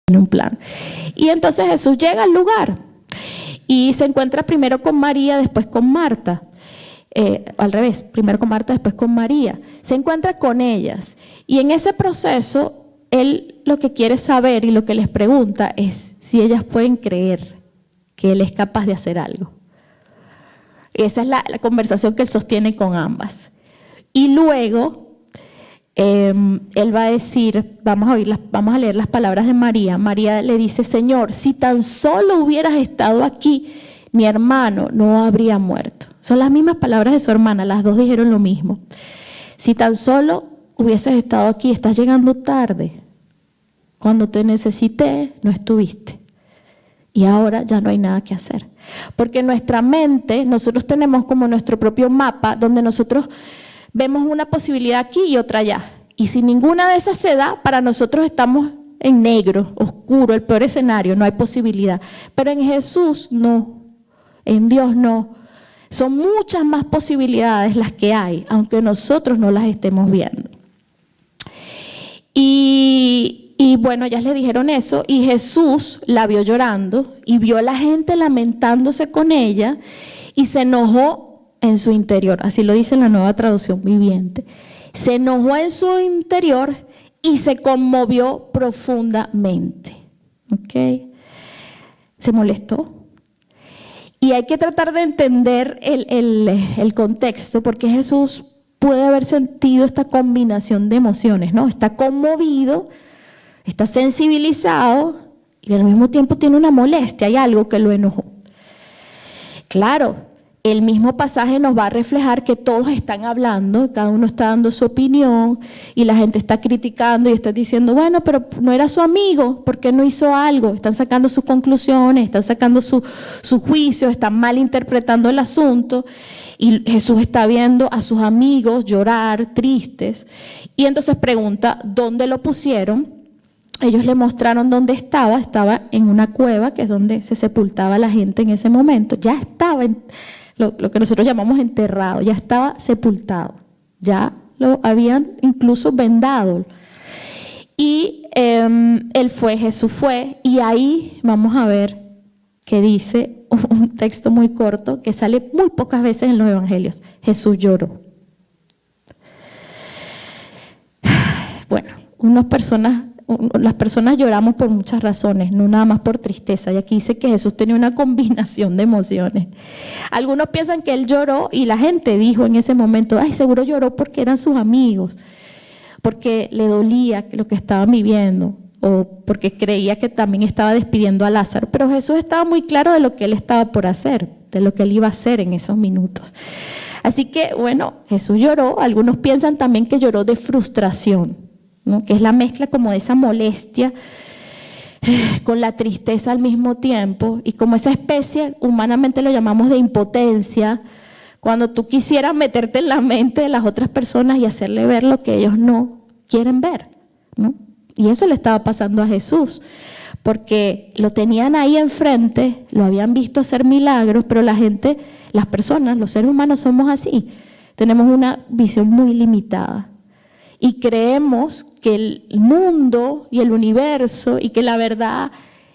tiene un plan. Y entonces Jesús llega al lugar y se encuentra primero con María, después con Marta. Al revés, primero con Marta, después con María. Se encuentra con ellas. Y en ese proceso, él lo que quiere saber y lo que les pregunta es si ellas pueden creer que él es capaz de hacer algo. Esa es la conversación que él sostiene con ambas. Y luego, él va a decir, vamos a leer las palabras de María. María le dice: Señor, si tan solo hubieras estado aquí, mi hermano no habría muerto. Son las mismas palabras de su hermana, las dos dijeron lo mismo. Si tan solo hubieses estado aquí, estás llegando tarde. Cuando te necesité, no estuviste. Y ahora ya no hay nada que hacer. Porque en nuestra mente, nosotros tenemos como nuestro propio mapa, donde nosotros vemos una posibilidad aquí y otra allá. Y si ninguna de esas se da, para nosotros estamos en negro, oscuro, el peor escenario, no hay posibilidad. Pero en Jesús no, en Dios no. Son muchas más posibilidades las que hay, aunque nosotros no las estemos viendo. Y bueno, ya les dijeron eso, y Jesús la vio llorando y vio a la gente lamentándose con ella y se enojó en su interior, así lo dice en la Nueva Traducción Viviente. Se enojó en su interior y se conmovió profundamente. ¿Ok? Se molestó. Y hay que tratar de entender el contexto, porque Jesús puede haber sentido esta combinación de emociones, ¿no? Está conmovido, está sensibilizado y al mismo tiempo tiene una molestia, hay algo que lo enojó. Claro, el mismo pasaje nos va a reflejar que todos están hablando, cada uno está dando su opinión y la gente está criticando y está diciendo, bueno, pero no era su amigo, ¿por qué no hizo algo? Están sacando sus conclusiones, están sacando su juicio, están malinterpretando el asunto y Jesús está viendo a sus amigos llorar, tristes, y entonces pregunta, ¿dónde lo pusieron? Ellos le mostraron dónde estaba en una cueva, que es donde se sepultaba la gente en ese momento, ya estaba en lo que nosotros llamamos enterrado, ya estaba sepultado, ya lo habían incluso vendado. Y Jesús fue, y ahí vamos a ver que dice un texto muy corto que sale muy pocas veces en los evangelios: Jesús lloró. Bueno, las personas lloramos por muchas razones, no nada más por tristeza, y aquí dice que Jesús tenía una combinación de emociones. Algunos piensan que él lloró y la gente dijo en ese momento, ay, seguro lloró porque eran sus amigos, porque le dolía lo que estaban viviendo, o porque creía que también estaba despidiendo a Lázaro. Pero Jesús estaba muy claro de lo que él estaba por hacer, de lo que él iba a hacer en esos minutos. Así que, bueno, Jesús lloró. Algunos piensan también que lloró de frustración, ¿no? Que es la mezcla como de esa molestia con la tristeza al mismo tiempo, y como esa especie, humanamente lo llamamos de impotencia, cuando tú quisieras meterte en la mente de las otras personas y hacerle ver lo que ellos no quieren ver, ¿no? Y eso le estaba pasando a Jesús, porque lo tenían ahí enfrente, lo habían visto hacer milagros, pero la gente, las personas, los seres humanos somos así, tenemos una visión muy limitada. Y creemos que el mundo y el universo y que la verdad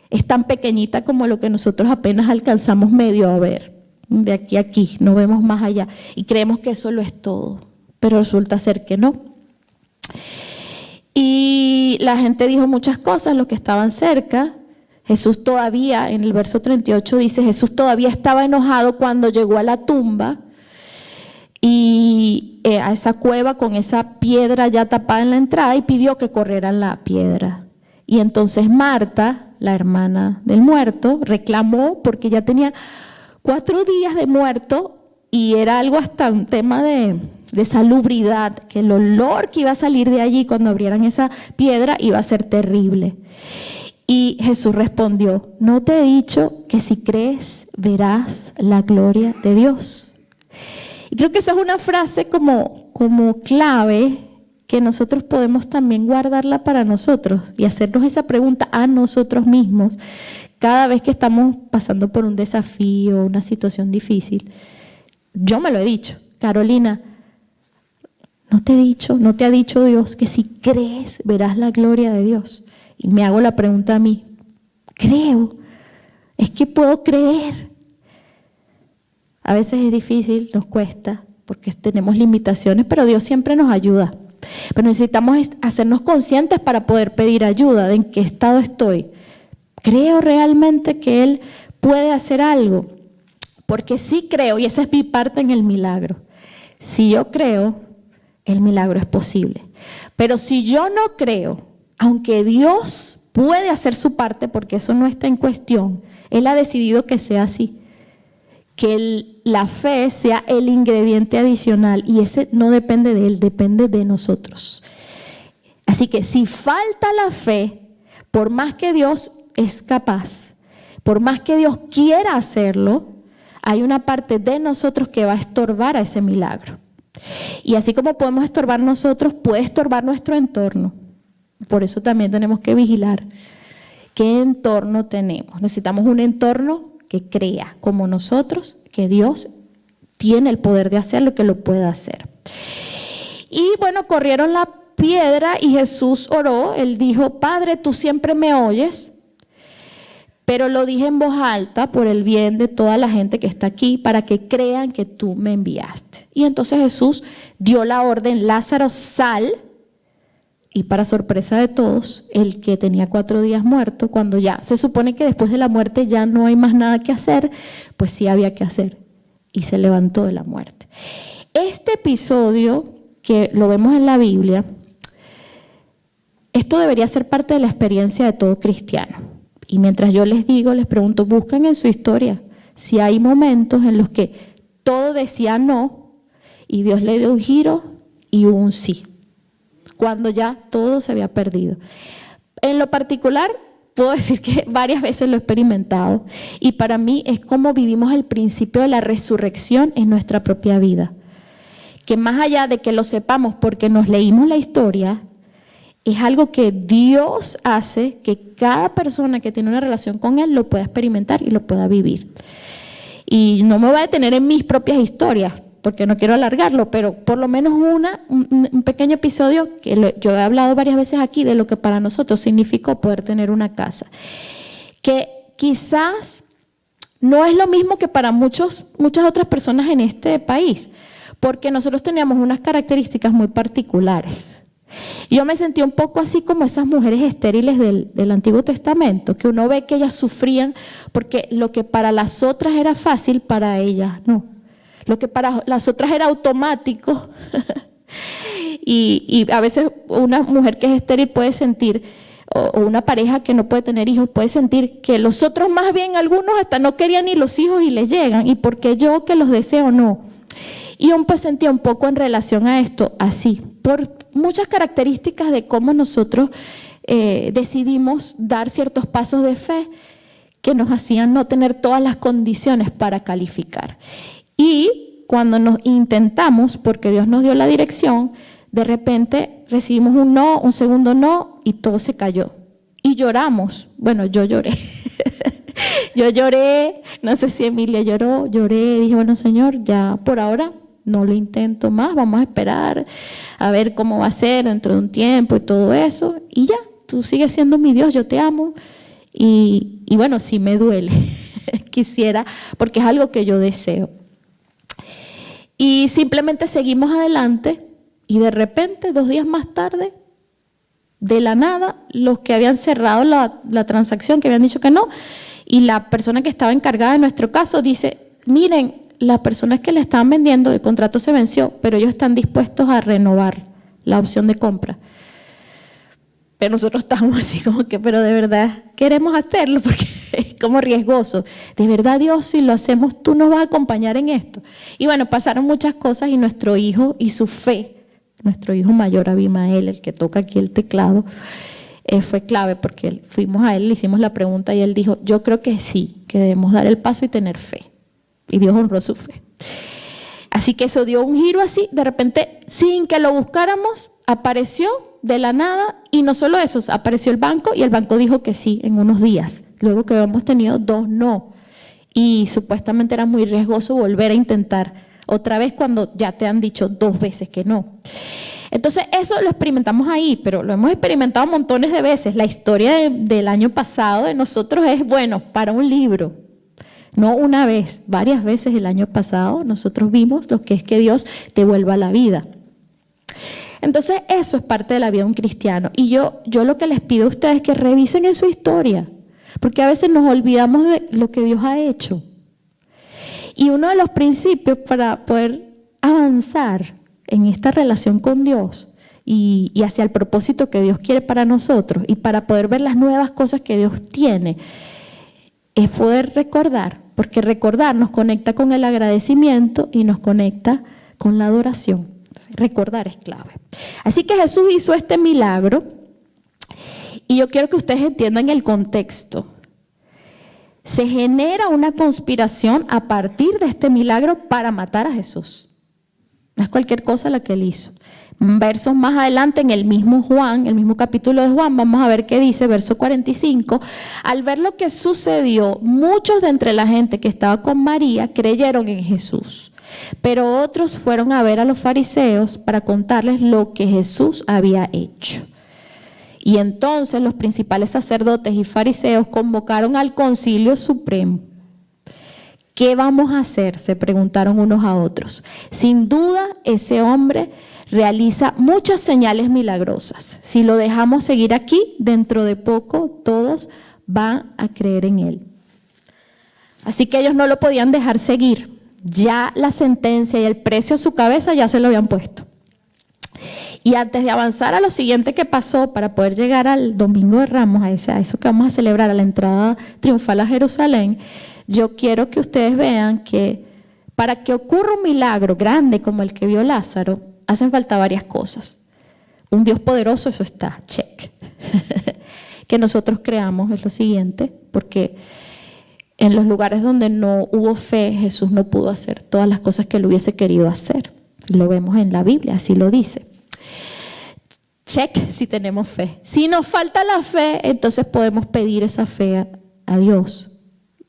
es tan pequeñita como lo que nosotros apenas alcanzamos medio a ver. De aquí a aquí, no vemos más allá. Y creemos que eso lo es todo, pero resulta ser que no. Y la gente dijo muchas cosas, los que estaban cerca. Jesús todavía, en el verso 38 dice, Jesús todavía estaba enojado cuando llegó a la tumba y a esa cueva con esa piedra ya tapada en la entrada, y pidió que corrieran la piedra. Y entonces Marta, la hermana del muerto, reclamó porque ya tenía 4 días de muerto y era algo hasta un tema de salubridad, que el olor que iba a salir de allí cuando abrieran esa piedra iba a ser terrible. Y Jesús respondió, ¿no te he dicho que si crees verás la gloria de Dios? Y creo que esa es una frase como clave, que nosotros podemos también guardarla para nosotros y hacernos esa pregunta a nosotros mismos cada vez que estamos pasando por un desafío, una situación difícil. Yo me lo he dicho, Carolina, ¿no te ha dicho Dios que si crees verás la gloria de Dios? Y me hago la pregunta a mí, creo, es que puedo creer. A veces es difícil, nos cuesta, porque tenemos limitaciones, pero Dios siempre nos ayuda. Pero necesitamos hacernos conscientes para poder pedir ayuda, de en qué estado estoy. ¿Creo realmente que Él puede hacer algo? Porque sí creo, y esa es mi parte en el milagro. Si yo creo, el milagro es posible. Pero si yo no creo, aunque Dios puede hacer su parte, porque eso no está en cuestión, Él ha decidido que sea así. Que la fe sea el ingrediente adicional y ese no depende de Él, depende de nosotros. Así que si falta la fe, por más que Dios es capaz, por más que Dios quiera hacerlo, hay una parte de nosotros que va a estorbar a ese milagro. Y así como podemos estorbar nosotros, puede estorbar nuestro entorno. Por eso también tenemos que vigilar qué entorno tenemos. Necesitamos un entorno que crea como nosotros que Dios tiene el poder de hacerlo, que lo pueda hacer. Y bueno, corrieron la piedra y Jesús oró. Él dijo, Padre, tú siempre me oyes, pero lo dije en voz alta por el bien de toda la gente que está aquí, para que crean que tú me enviaste. Y entonces Jesús dio la orden, Lázaro, sal. Y para sorpresa de todos, el que tenía 4 días muerto, cuando ya se supone que después de la muerte ya no hay más nada que hacer, pues sí había que hacer. Y se levantó de la muerte. Este episodio, que lo vemos en la Biblia, esto debería ser parte de la experiencia de todo cristiano. Y mientras yo les digo, les pregunto, buscan en su historia si hay momentos en los que todo decía no y Dios le dio un giro y un sí, cuando ya todo se había perdido. En lo particular, puedo decir que varias veces lo he experimentado y para mí es como vivimos el principio de la resurrección en nuestra propia vida. Que más allá de que lo sepamos porque nos leímos la historia, es algo que Dios hace que cada persona que tiene una relación con Él lo pueda experimentar y lo pueda vivir. Y no me voy a detener en mis propias historias, porque no quiero alargarlo, pero por lo menos un pequeño episodio que yo he hablado varias veces aquí de lo que para nosotros significó poder tener una casa. Que quizás no es lo mismo que para muchas otras personas en este país, porque nosotros teníamos unas características muy particulares. Yo me sentí un poco así como esas mujeres estériles del Antiguo Testamento, que uno ve que ellas sufrían porque lo que para las otras era fácil, para ellas no. Lo que para las otras era automático. y a veces una mujer que es estéril puede sentir, o una pareja que no puede tener hijos, puede sentir que los otros más bien, algunos hasta no querían ni los hijos y les llegan. ¿Y por qué yo que los deseo no? Y un pues sentía un poco en relación a esto así, por muchas características de cómo nosotros decidimos dar ciertos pasos de fe que nos hacían no tener todas las condiciones para calificar. Y cuando nos intentamos, porque Dios nos dio la dirección, de repente recibimos un no, un segundo no y todo se cayó. Y lloramos. Bueno, yo lloré. Yo lloré, no sé si Emilia lloré, dije, bueno, Señor, ya por ahora no lo intento más, vamos a esperar a ver cómo va a ser dentro de un tiempo y todo eso. Y ya, tú sigues siendo mi Dios, yo te amo. Y bueno, sí me duele, quisiera, porque es algo que yo deseo. Y simplemente seguimos adelante y de repente, 2 días más tarde, de la nada, los que habían cerrado la transacción, que habían dicho que no, y la persona que estaba encargada de nuestro caso dice, miren, las personas que le estaban vendiendo, el contrato se venció, pero ellos están dispuestos a renovar la opción de compra. Pero nosotros estamos así como que, pero de verdad queremos hacerlo porque es como riesgoso. De verdad, Dios, si lo hacemos, tú nos vas a acompañar en esto. Y bueno, pasaron muchas cosas y nuestro hijo y su fe, nuestro hijo mayor, Abimael, el que toca aquí el teclado, fue clave porque fuimos a él, le hicimos la pregunta y él dijo, yo creo que sí, que debemos dar el paso y tener fe. Y Dios honró su fe. Así que eso dio un giro así, de repente, sin que lo buscáramos, apareció de la nada, y no solo eso, apareció el banco y el banco dijo que sí en unos días, luego que habíamos tenido 2 no, y supuestamente era muy riesgoso volver a intentar otra vez cuando ya te han dicho 2 veces que no. Entonces eso lo experimentamos ahí, pero lo hemos experimentado montones de veces. La historia del año pasado de nosotros es, bueno, para un libro. No una vez, varias veces el año pasado nosotros vimos lo que es que Dios te vuelva a la vida. Entonces eso es parte de la vida de un cristiano. Y yo lo que les pido a ustedes es que revisen en su historia, porque a veces nos olvidamos de lo que Dios ha hecho. Y uno de los principios para poder avanzar en esta relación con Dios y hacia el propósito que Dios quiere para nosotros y para poder ver las nuevas cosas que Dios tiene, es poder recordar, porque recordar nos conecta con el agradecimiento y nos conecta con la adoración. Recordar es clave. Así que Jesús hizo este milagro y yo quiero que ustedes entiendan el contexto. Se genera una conspiración a partir de este milagro para matar a Jesús. No es cualquier cosa la que él hizo. Versos más adelante en el mismo Juan, el mismo capítulo de Juan, vamos a ver qué dice, verso 45. Al ver lo que sucedió, muchos de entre la gente que estaba con María creyeron en Jesús. Pero otros fueron a ver a los fariseos para contarles lo que Jesús había hecho. Y entonces los principales sacerdotes y fariseos convocaron al Concilio Supremo. ¿Qué vamos a hacer?, se preguntaron unos a otros. Sin duda, ese hombre realiza muchas señales milagrosas. Si lo dejamos seguir aquí, dentro de poco todos van a creer en él. Así que ellos no lo podían dejar seguir. Ya la sentencia y el precio a su cabeza ya se lo habían puesto. Y antes de avanzar a lo siguiente que pasó para poder llegar al Domingo de Ramos, a eso que vamos a celebrar, a la entrada triunfal a Jerusalén, yo quiero que ustedes vean que para que ocurra un milagro grande como el que vio Lázaro, hacen falta varias cosas. Un Dios poderoso, eso está, check. Que nosotros creamos es lo siguiente, porque en los lugares donde no hubo fe, Jesús no pudo hacer todas las cosas que él hubiese querido hacer. Lo vemos en la Biblia, así lo dice. Check si tenemos fe. Si nos falta la fe, entonces podemos pedir esa fe a Dios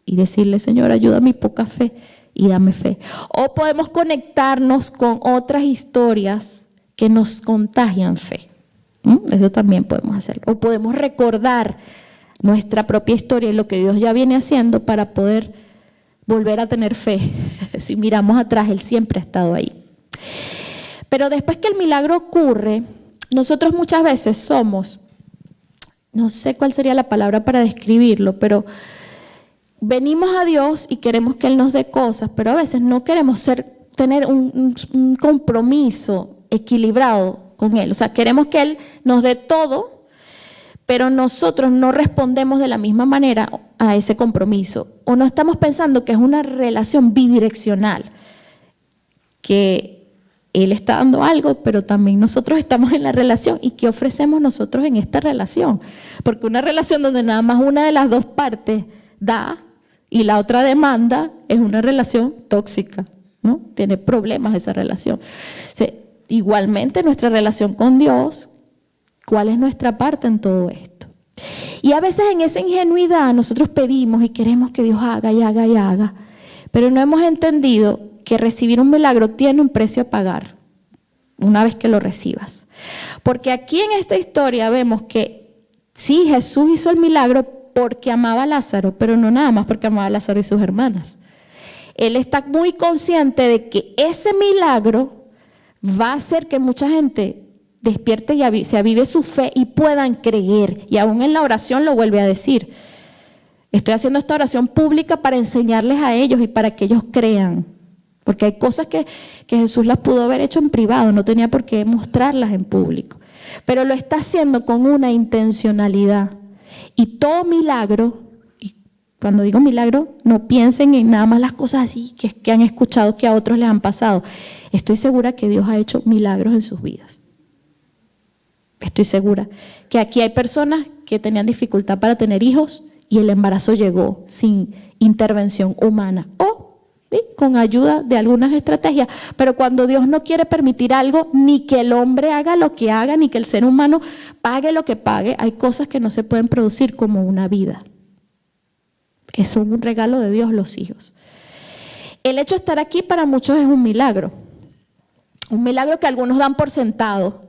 y decirle, Señor, ayuda a mi poca fe y dame fe. O podemos conectarnos con otras historias que nos contagian fe. Eso también podemos hacerlo. O podemos recordar nuestra propia historia y lo que Dios ya viene haciendo para poder volver a tener fe. Si miramos atrás, Él siempre ha estado ahí. Pero después que el milagro ocurre, nosotros muchas veces somos, no sé cuál sería la palabra para describirlo, pero venimos a Dios y queremos que Él nos dé cosas, pero a veces no queremos tener un compromiso equilibrado con Él. O sea, queremos que Él nos dé todo, pero nosotros no respondemos de la misma manera a ese compromiso. O no estamos pensando que es una relación bidireccional, que Él está dando algo, pero también nosotros estamos en la relación. ¿Y qué ofrecemos nosotros en esta relación? Porque una relación donde nada más una de las dos partes da y la otra demanda es una relación tóxica, ¿no? Tiene problemas esa relación. O sea, igualmente nuestra relación con Dios, ¿cuál es nuestra parte en todo esto? Y a veces en esa ingenuidad nosotros pedimos y queremos que Dios haga y haga y haga, pero no hemos entendido que recibir un milagro tiene un precio a pagar una vez que lo recibas. Porque aquí en esta historia vemos que sí, Jesús hizo el milagro porque amaba a Lázaro, pero no nada más porque amaba a Lázaro y sus hermanas. Él está muy consciente de que ese milagro va a hacer que mucha gente despierte y se avive su fe y puedan creer. Y aún en la oración lo vuelve a decir. Estoy haciendo esta oración pública para enseñarles a ellos y para que ellos crean. Porque hay cosas que Jesús las pudo haber hecho en privado, no tenía por qué mostrarlas en público. Pero lo está haciendo con una intencionalidad. Y todo milagro, y cuando digo milagro, no piensen en nada más las cosas así que han escuchado que a otros les han pasado. Estoy segura que Dios ha hecho milagros en sus vidas. Estoy segura que aquí hay personas que tenían dificultad para tener hijos y el embarazo llegó sin intervención humana o ¿sí? Con ayuda de algunas estrategias. Pero cuando Dios no quiere permitir algo, ni que el hombre haga lo que haga, ni que el ser humano pague lo que pague, hay cosas que no se pueden producir como una vida. Es un regalo de Dios los hijos. El hecho de estar aquí para muchos es un milagro que algunos dan por sentado,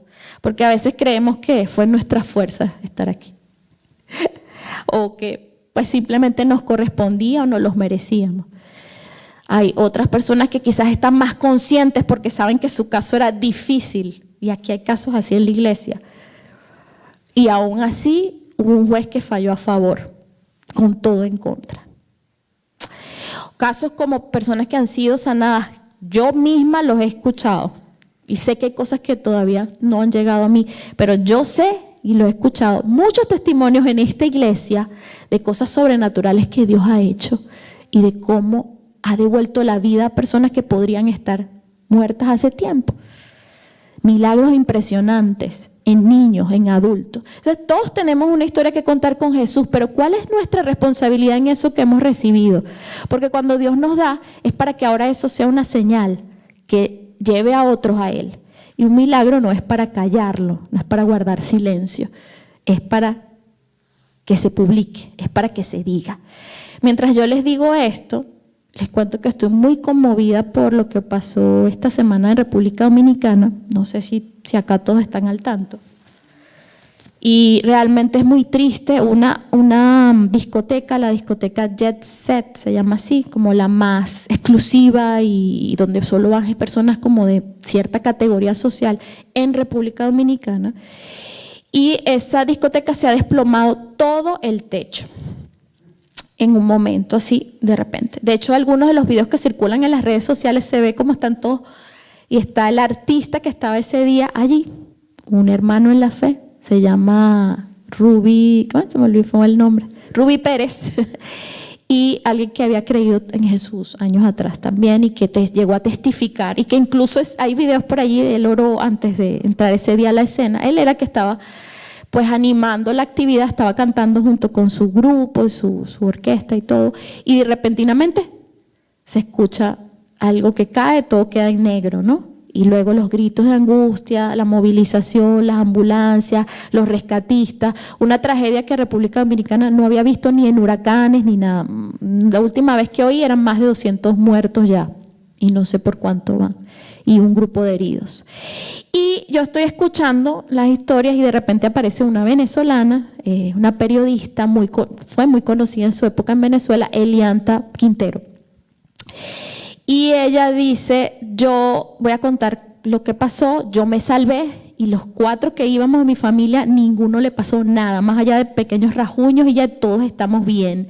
porque a veces creemos que fue nuestra fuerza estar aquí, o que pues simplemente nos correspondía o nos los merecíamos. Hay otras personas que quizás están más conscientes porque saben que su caso era difícil, y aquí hay casos así en la iglesia, y aún así hubo un juez que falló a favor, con todo en contra. Casos como personas que han sido sanadas, yo misma los he escuchado, y sé que hay cosas que todavía no han llegado a mí, pero yo sé y lo he escuchado, muchos testimonios en esta iglesia de cosas sobrenaturales que Dios ha hecho y de cómo ha devuelto la vida a personas que podrían estar muertas hace tiempo. Milagros impresionantes en niños, en adultos. Entonces, todos tenemos una historia que contar con Jesús, pero ¿cuál es nuestra responsabilidad en eso que hemos recibido? Porque cuando Dios nos da, es para que ahora eso sea una señal que lleve a otros a Él. Y un milagro no es para callarlo, no es para guardar silencio, es para que se publique, es para que se diga. Mientras yo les digo esto, les cuento que estoy muy conmovida por lo que pasó esta semana en República Dominicana. No sé si acá todos están al tanto. Y realmente es muy triste, una discoteca, la discoteca Jet Set, se llama así, como la más exclusiva y donde solo van personas como de cierta categoría social en República Dominicana. Y esa discoteca se ha desplomado todo el techo en un momento así, de repente. De hecho, algunos de los videos que circulan en las redes sociales se ve como están todos, y está el artista que estaba ese día allí, un hermano en la fe, se llama Rubí, ¿cómo se me olvidó el nombre? Rubí Pérez, y alguien que había creído en Jesús años atrás también y que llegó a testificar, y que incluso hay videos por allí de él oró antes de entrar ese día a la escena. Él era que estaba pues animando la actividad, estaba cantando junto con su grupo, su orquesta y todo, y repentinamente se escucha algo que cae, todo queda en negro, ¿no? Y luego los gritos de angustia, la movilización, las ambulancias, los rescatistas, una tragedia que República Dominicana no había visto ni en huracanes ni nada. La última vez que oí eran más de 200 muertos ya, y no sé por cuánto van, y un grupo de heridos. Y yo estoy escuchando las historias y de repente aparece una venezolana, una periodista, fue muy conocida en su época en Venezuela, Elianta Quintero. Y ella dice, yo voy a contar lo que pasó, yo me salvé y los 4 que íbamos de mi familia, ninguno le pasó nada, más allá de pequeños rasguños, y ya todos estamos bien.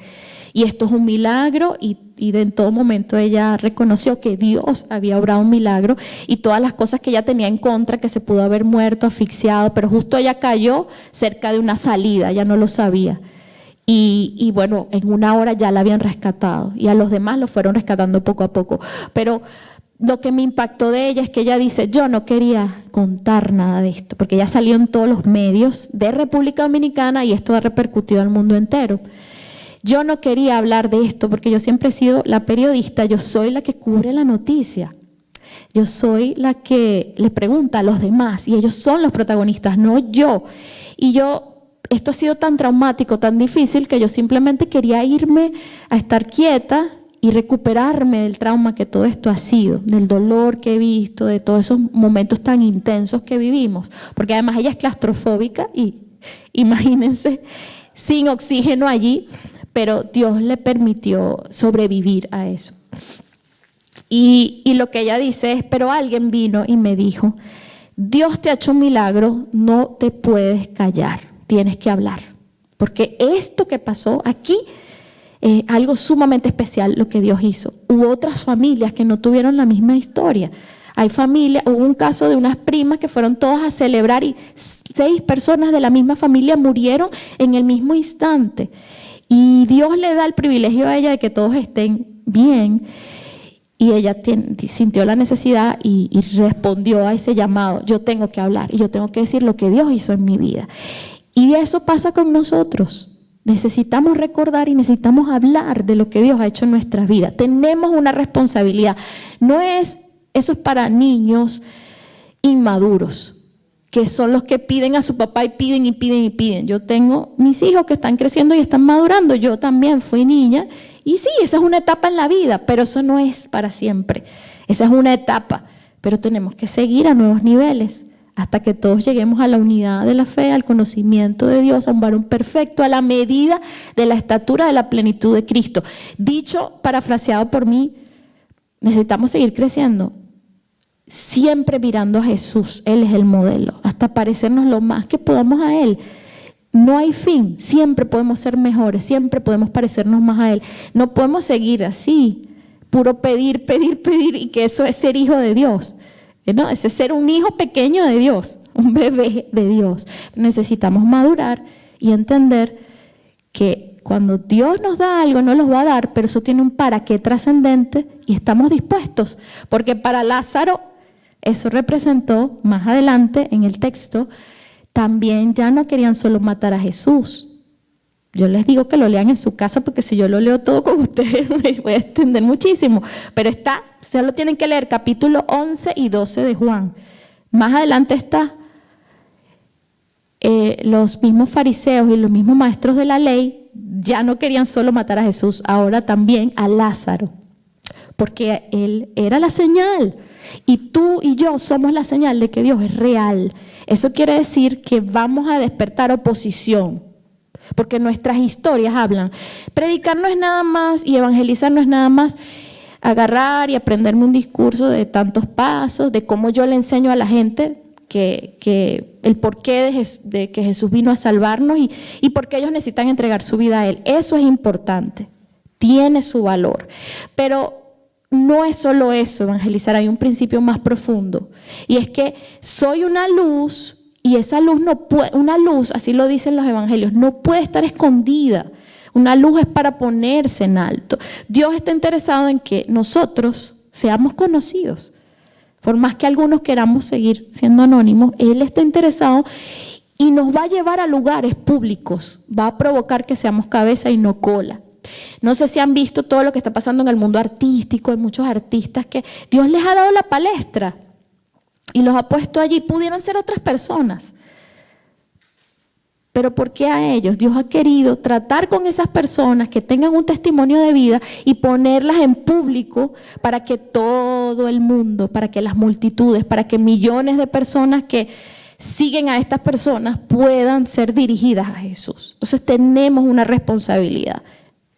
Y esto es un milagro, y en todo momento ella reconoció que Dios había obrado un milagro, y todas las cosas que ella tenía en contra, que se pudo haber muerto, asfixiado, pero justo ella cayó cerca de una salida, ella no lo sabía. Y bueno, en 1 hora ya la habían rescatado, y a los demás los fueron rescatando poco a poco. Pero lo que me impactó de ella es que ella dice, yo no quería contar nada de esto, porque ya salió en todos los medios de República Dominicana y esto ha repercutido al mundo entero. Yo no quería hablar de esto porque yo siempre he sido la periodista, yo soy la que cubre la noticia. Yo soy la que le pregunta a los demás y ellos son los protagonistas, no yo. Y esto ha sido tan traumático, tan difícil, que yo simplemente quería irme a estar quieta y recuperarme del trauma que todo esto ha sido, del dolor que he visto, de todos esos momentos tan intensos que vivimos. Porque además ella es claustrofóbica y imagínense, sin oxígeno allí, pero Dios le permitió sobrevivir a eso. Y lo que ella dice es, pero alguien vino y me dijo, Dios te ha hecho un milagro, no te puedes callar, tienes que hablar. Porque esto que pasó aquí es algo sumamente especial lo que Dios hizo. Hubo otras familias que no tuvieron la misma historia. Hubo un caso de unas primas que fueron todas a celebrar y 6 personas de la misma familia murieron en el mismo instante. Y Dios le da el privilegio a ella de que todos estén bien. Y ella sintió la necesidad y respondió a ese llamado. Yo tengo que hablar y yo tengo que decir lo que Dios hizo en mi vida. Y eso pasa con nosotros. Necesitamos recordar y necesitamos hablar de lo que Dios ha hecho en nuestras vidas. Tenemos una responsabilidad. Eso es para niños inmaduros, que son los que piden a su papá y piden y piden y piden. Yo tengo mis hijos que están creciendo y están madurando. Yo también fui niña Y sí, esa es una etapa en la vida, pero eso no es para siempre. Esa es una etapa, pero tenemos que seguir a nuevos niveles hasta que todos lleguemos a la unidad de la fe, al conocimiento de Dios, a un varón perfecto, a la medida de la estatura de la plenitud de Cristo. Dicho, parafraseado por mí, necesitamos seguir creciendo, siempre mirando a Jesús. Él es el modelo, hasta parecernos lo más que podamos a Él. No hay fin, siempre podemos ser mejores, siempre podemos parecernos más a Él. No podemos seguir así, puro pedir, pedir, pedir, y que eso es ser hijo de Dios. ¿No? Ese es ser un hijo pequeño de Dios, un bebé de Dios. Necesitamos madurar y entender que cuando Dios nos da algo, no los va a dar, pero eso tiene un para qué trascendente y estamos dispuestos. Porque para Lázaro, eso representó, más adelante en el texto, también ya no querían solo matar a Jesús. Yo les digo que lo lean en su casa, porque si yo lo leo todo con ustedes me voy a extender muchísimo. Pero está, se lo tienen que leer, capítulo 11 y 12 de Juan. Más adelante está, los mismos fariseos y los mismos maestros de la ley ya no querían solo matar a Jesús, ahora también a Lázaro, porque él era la señal. Y tú y yo somos la señal de que Dios es real. Eso quiere decir que vamos a despertar oposición, porque nuestras historias hablan. Predicar no es nada más y evangelizar no es nada más agarrar y aprenderme un discurso de tantos pasos, de cómo yo le enseño a la gente que el porqué de que Jesús vino a salvarnos y por qué ellos necesitan entregar su vida a Él. Eso es importante, tiene su valor. Pero no es solo eso, evangelizar, hay un principio más profundo. Y es que soy una luz. Y esa luz no puede, una luz, así lo dicen los evangelios, no puede estar escondida. Una luz es para ponerse en alto. Dios está interesado en que nosotros seamos conocidos. Por más que algunos queramos seguir siendo anónimos, Él está interesado y nos va a llevar a lugares públicos. Va a provocar que seamos cabeza y no cola. No sé si han visto todo lo que está pasando en el mundo artístico. Hay muchos artistas que Dios les ha dado la palestra y los ha puesto allí. Pudieran ser otras personas, pero ¿por qué a ellos? Dios ha querido tratar con esas personas que tengan un testimonio de vida y ponerlas en público para que todo el mundo, para que las multitudes, para que millones de personas que siguen a estas personas puedan ser dirigidas a Jesús. Entonces tenemos una responsabilidad.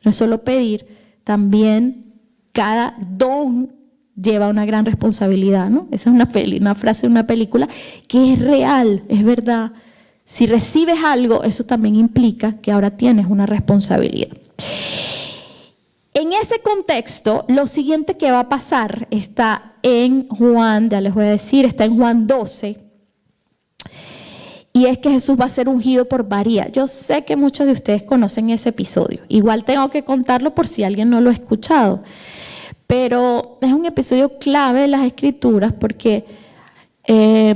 No es solo pedir, también cada don lleva una gran responsabilidad, ¿no? Esa es una frase de una película que es real, es verdad. Si recibes algo, eso también implica que ahora tienes una responsabilidad. En ese contexto, lo siguiente que va a pasar está en Juan, ya les voy a decir, está en Juan 12. Y es que Jesús va a ser ungido por María. Yo sé que muchos de ustedes conocen ese episodio. Igual tengo que contarlo por si alguien no lo ha escuchado. Pero es un episodio clave de las Escrituras porque es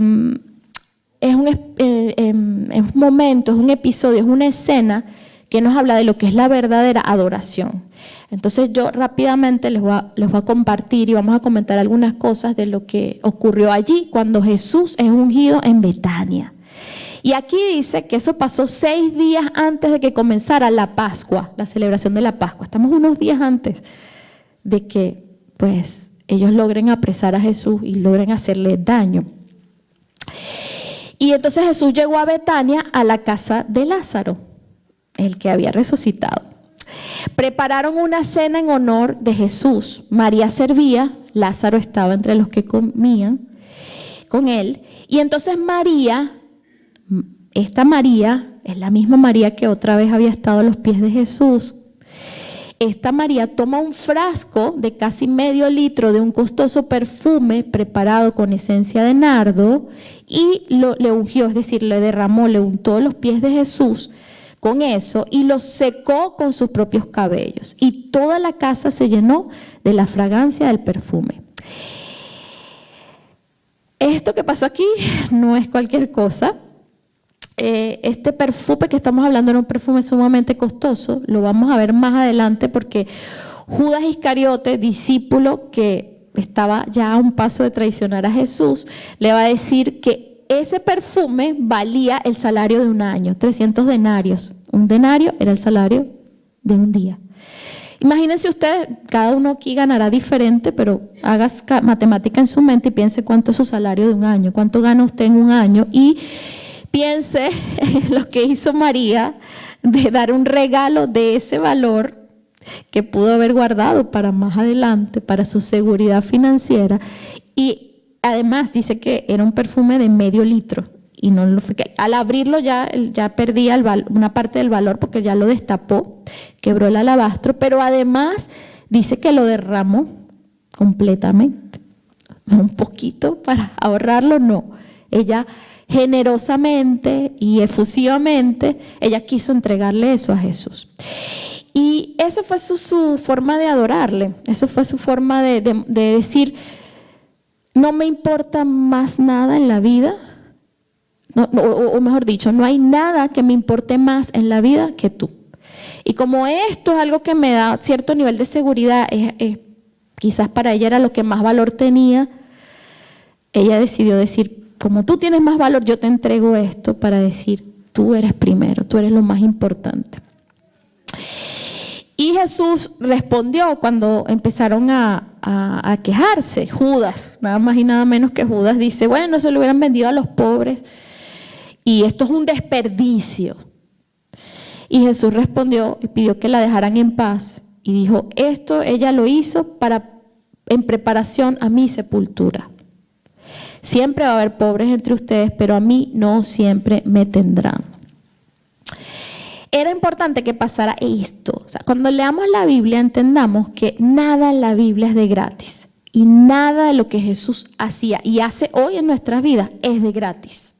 un momento, es un episodio, es una escena que nos habla de lo que es la verdadera adoración. Entonces yo rápidamente les voy a compartir y vamos a comentar algunas cosas de lo que ocurrió allí cuando Jesús es ungido en Betania. Y aquí dice que eso pasó 6 días antes de que comenzara la Pascua, la celebración de la Pascua. Estamos unos días antes de que pues ellos logren apresar a Jesús y logren hacerle daño. Y entonces Jesús llegó a Betania, a la casa de Lázaro, el que había resucitado. Prepararon una cena en honor de Jesús. María servía, Lázaro estaba entre los que comían con él. Y entonces María, esta María es la misma María que otra vez había estado a los pies de Jesús. Esta María toma un frasco de casi medio litro de un costoso perfume preparado con esencia de nardo y le ungió, es decir, le derramó, le untó los pies de Jesús con eso y los secó con sus propios cabellos. Y toda la casa se llenó de la fragancia del perfume. Esto que pasó aquí no es cualquier cosa. Este perfume que estamos hablando era un perfume sumamente costoso. Lo vamos a ver más adelante porque Judas Iscariote, discípulo que estaba ya a un paso de traicionar a Jesús, le va a decir que ese perfume valía el salario de un año, 300 denarios. Un denario era el salario de un día. Imagínense ustedes, cada uno aquí ganará diferente, pero hagas matemática en su mente y piense cuánto es su salario de un año, cuánto gana usted en un año y piense en lo que hizo María de dar un regalo de ese valor que pudo haber guardado para más adelante, para su seguridad financiera. Y además dice que era un perfume de medio litro. Y no lo, al abrirlo ya perdía una parte del valor porque ya lo destapó, quebró el alabastro, pero además dice que lo derramó completamente. No un poquito para ahorrarlo, no. Ella generosamente y efusivamente, ella quiso entregarle eso a Jesús. Y esa fue su forma de adorarle, esa fue su forma de decir, no me importa más nada en la vida. O mejor dicho, no hay nada que me importe más en la vida que tú. Y como esto es algo que me da cierto nivel de seguridad, quizás para ella era lo que más valor tenía, ella decidió decir, como tú tienes más valor, yo te entrego esto para decir, tú eres primero, tú eres lo más importante. Y Jesús respondió cuando empezaron a quejarse. Judas, nada más y nada menos que Judas, dice, bueno, se lo hubieran vendido a los pobres. Y esto es un desperdicio. Y Jesús respondió y pidió que la dejaran en paz. Y dijo, esto ella lo hizo en preparación a mi sepultura. Siempre va a haber pobres entre ustedes, pero a mí no siempre me tendrán. Era importante que pasara esto. O sea, cuando leamos la Biblia entendamos que nada en la Biblia es de gratis. Y nada de lo que Jesús hacía y hace hoy en nuestras vidas es de gratis.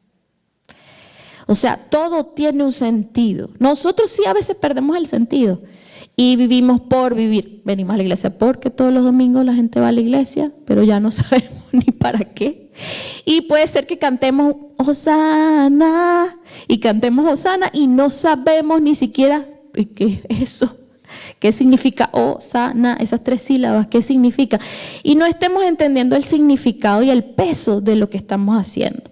O sea, todo tiene un sentido. Nosotros sí a veces perdemos el sentido y vivimos por vivir. Venimos a la iglesia porque todos los domingos la gente va a la iglesia, pero ya no sabemos ni para qué. Y puede ser que cantemos Hosana y cantemos Hosana y no sabemos ni siquiera qué es eso. ¿Qué significa Hosana? Esas 3 sílabas, ¿qué significa? Y no estemos entendiendo el significado y el peso de lo que estamos haciendo.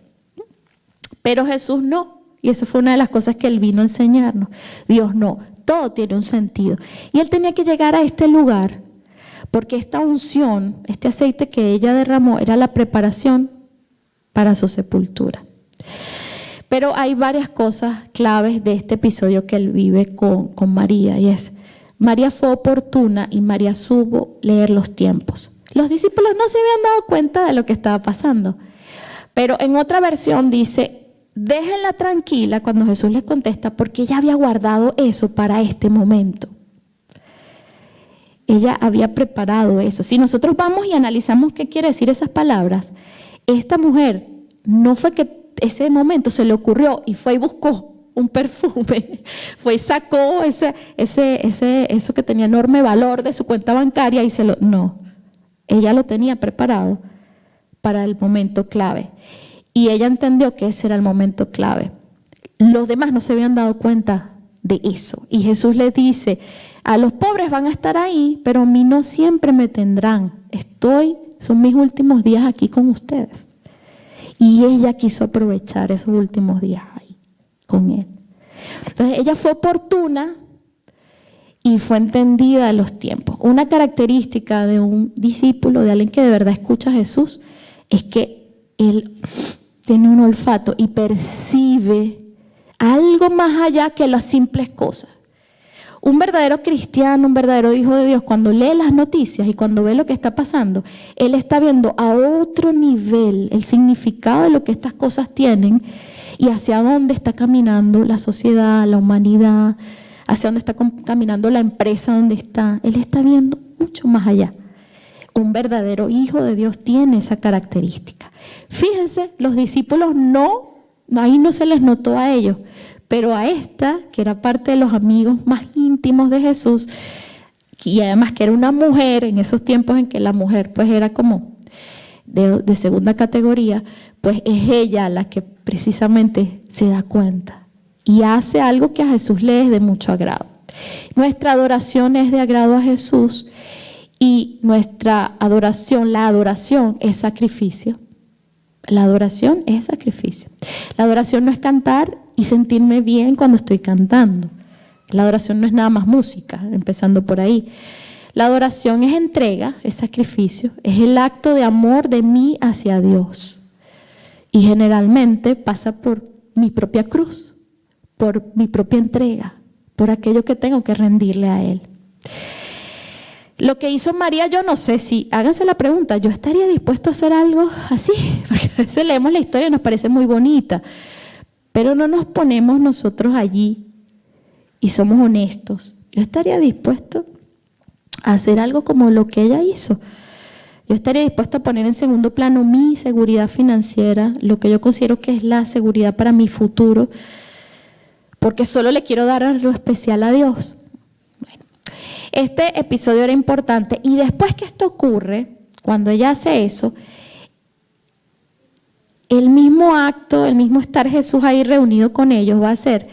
Pero Jesús no. Y esa fue una de las cosas que Él vino a enseñarnos. Dios no, todo tiene un sentido. Y Él tenía que llegar a este lugar porque esta unción, este aceite que ella derramó era la preparación para su sepultura. Pero hay varias cosas claves de este episodio que Él vive con María y es, María fue oportuna y María supo leer los tiempos. Los discípulos no se habían dado cuenta de lo que estaba pasando. Pero en otra versión dice, déjenla tranquila cuando Jesús les contesta porque ella había guardado eso para este momento. Ella había preparado eso. Si nosotros vamos y analizamos qué quiere decir esas palabras, esta mujer no fue que ese momento se le ocurrió y fue y buscó un perfume, fue y sacó eso que tenía enorme valor de su cuenta bancaria y no, ella lo tenía preparado para el momento clave. Y ella entendió que ese era el momento clave. Los demás no se habían dado cuenta de eso. Y Jesús les dice, a los pobres van a estar ahí, pero a mí no siempre me tendrán. Son mis últimos días aquí con ustedes. Y ella quiso aprovechar esos últimos días ahí con Él. Entonces ella fue oportuna y fue entendida de los tiempos. Una característica de un discípulo, de alguien que de verdad escucha a Jesús, es que él tiene un olfato y percibe algo más allá que las simples cosas. Un verdadero cristiano, un verdadero hijo de Dios, cuando lee las noticias y cuando ve lo que está pasando, él está viendo a otro nivel el significado de lo que estas cosas tienen y hacia dónde está caminando la sociedad, la humanidad, hacia dónde está caminando la empresa donde está. Él está viendo mucho más allá. Un verdadero hijo de Dios tiene esa característica. Fíjense, los discípulos ahí no se les notó a ellos, pero a esta, que era parte de los amigos más íntimos de Jesús, y además que era una mujer en esos tiempos en que la mujer pues era como de segunda categoría, pues es ella la que precisamente se da cuenta y hace algo que a Jesús le es de mucho agrado. Nuestra adoración es de agrado a Jesús y nuestra adoración, la adoración es sacrificio. La adoración es sacrificio. La adoración no es cantar y sentirme bien cuando estoy cantando. La adoración no es nada más música, empezando por ahí. La adoración es entrega, es sacrificio, es el acto de amor de mí hacia Dios. Y generalmente pasa por mi propia cruz, por mi propia entrega, por aquello que tengo que rendirle a Él. Lo que hizo María, yo no sé si, háganse la pregunta, ¿yo estaría dispuesto a hacer algo así? Porque a veces leemos la historia y nos parece muy bonita, pero no nos ponemos nosotros allí y somos honestos. ¿Yo estaría dispuesto a hacer algo como lo que ella hizo? Yo estaría dispuesto a poner en segundo plano mi seguridad financiera, lo que yo considero que es la seguridad para mi futuro, porque solo le quiero dar algo especial a Dios. Bueno, este episodio era importante y después que esto ocurre, cuando ella hace eso, el mismo acto, el mismo estar Jesús ahí reunido con ellos va a hacer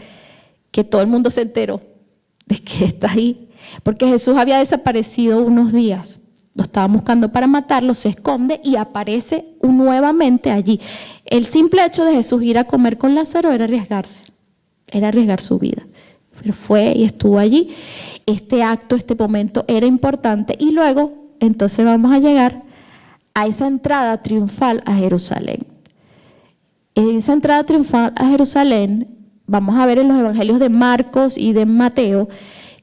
que todo el mundo se enteró de que está ahí, porque Jesús había desaparecido unos días. Lo estaban buscando para matarlo, se esconde y aparece nuevamente allí. El simple hecho de Jesús ir a comer con Lázaro era arriesgarse, era arriesgar su vida. Pero fue y estuvo allí. Este acto, este momento era importante. Y luego, entonces vamos a llegar a esa entrada triunfal a Jerusalén. En esa entrada triunfal a Jerusalén, vamos a ver en los evangelios de Marcos y de Mateo,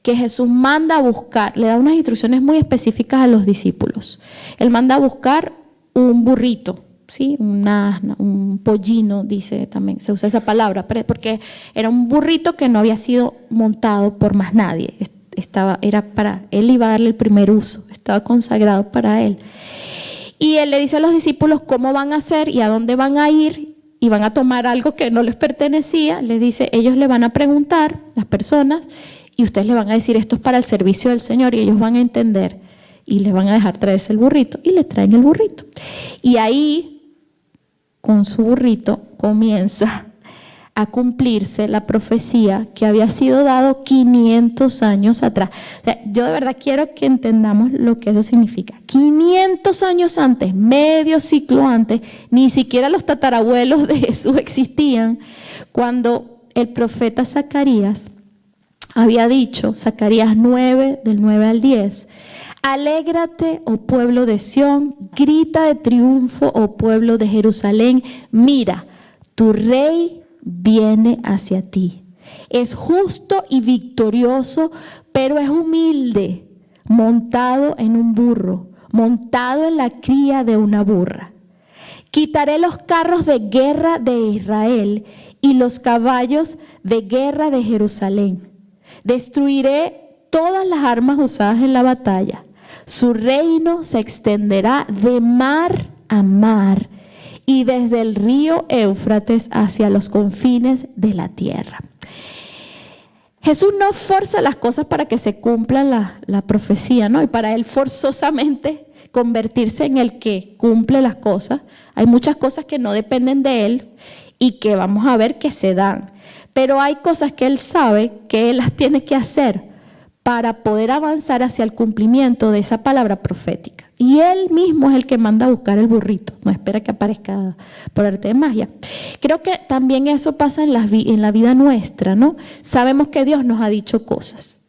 que Jesús manda a buscar, le da unas instrucciones muy específicas a los discípulos. Él manda a buscar un burrito, ¿sí? Un pollino, dice también, se usa esa palabra, porque era un burrito que no había sido montado por más nadie. Era para él, iba a darle el primer uso, estaba consagrado para él. Y él le dice a los discípulos cómo van a hacer y a dónde van a ir, y van a tomar algo que no les pertenecía. Les dice, ellos le van a preguntar, las personas, y ustedes le van a decir, esto es para el servicio del Señor, y ellos van a entender y les van a dejar traerse el burrito, y le traen el burrito. Y ahí, con su burrito, comienza a cumplirse la profecía que había sido dado 500 años atrás. O sea, yo de verdad quiero que entendamos lo que eso significa. 500 años antes, medio siglo antes, ni siquiera los tatarabuelos de Jesús existían, cuando el profeta Zacarías había dicho, Zacarías 9, del 9 al 10, alégrate, oh pueblo de Sión, grita de triunfo, oh pueblo de Jerusalén, mira, tu rey viene hacia ti. Es justo y victorioso, pero es humilde, montado en un burro, montado en la cría de una burra. Quitaré los carros de guerra de Israel y los caballos de guerra de Jerusalén. Destruiré todas las armas usadas en la batalla. Su reino se extenderá de mar a mar y desde el río Éufrates hacia los confines de la tierra. Jesús no forza las cosas para que se cumpla la profecía, ¿no? Y para él forzosamente convertirse en el que cumple las cosas. Hay muchas cosas que no dependen de él y que vamos a ver que se dan. Pero hay cosas que él sabe que él las tiene que hacer para poder avanzar hacia el cumplimiento de esa palabra profética. Y él mismo es el que manda a buscar el burrito, no espera que aparezca por arte de magia. Creo que también eso pasa en la vida nuestra, ¿no? Sabemos que Dios nos ha dicho cosas.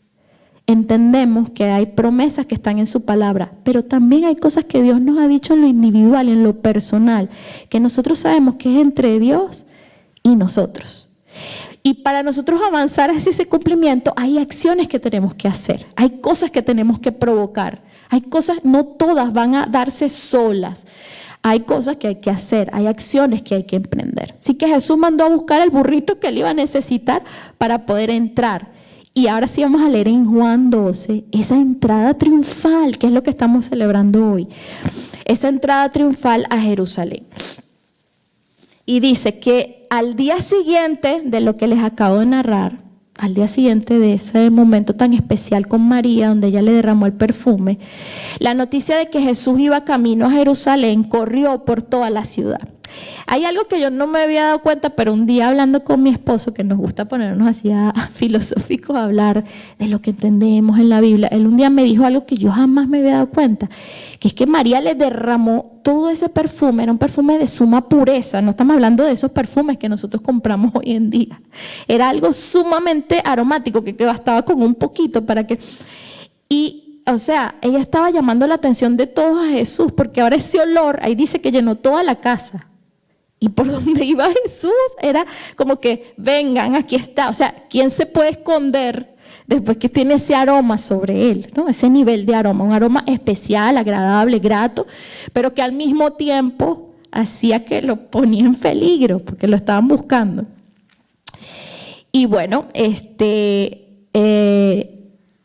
Entendemos que hay promesas que están en su palabra, pero también hay cosas que Dios nos ha dicho en lo individual, en lo personal, que nosotros sabemos que es entre Dios y nosotros. Y para nosotros avanzar hacia ese cumplimiento hay acciones que tenemos que hacer, hay cosas que tenemos que provocar, hay cosas, no todas van a darse solas, hay cosas que hay que hacer, hay acciones que hay que emprender. Así que Jesús mandó a buscar el burrito que él iba a necesitar para poder entrar. Y ahora sí vamos a leer en Juan 12 esa entrada triunfal, que es lo que estamos celebrando hoy, esa entrada triunfal a Jerusalén. Y dice que al día siguiente de lo que les acabo de narrar, al día siguiente de ese momento tan especial con María, donde ella le derramó el perfume, la noticia de que Jesús iba camino a Jerusalén corrió por toda la ciudad. Hay algo que yo no me había dado cuenta, pero un día hablando con mi esposo, que nos gusta ponernos así a filosóficos, a hablar de lo que entendemos en la Biblia, él un día me dijo algo que yo jamás me había dado cuenta, que es que María le derramó todo ese perfume, era un perfume de suma pureza, no estamos hablando de esos perfumes que nosotros compramos hoy en día, era algo sumamente aromático, que bastaba con un poquito para que... O sea, ella estaba llamando la atención de todos a Jesús, porque ahora ese olor, ahí dice que llenó toda la casa. Y por donde iba Jesús era como que, vengan, aquí está. O sea, ¿quién se puede esconder después que tiene ese aroma sobre él, ¿no? Ese nivel de aroma, un aroma especial, agradable, grato, pero que al mismo tiempo hacía que lo ponía en peligro, porque lo estaban buscando. Y bueno,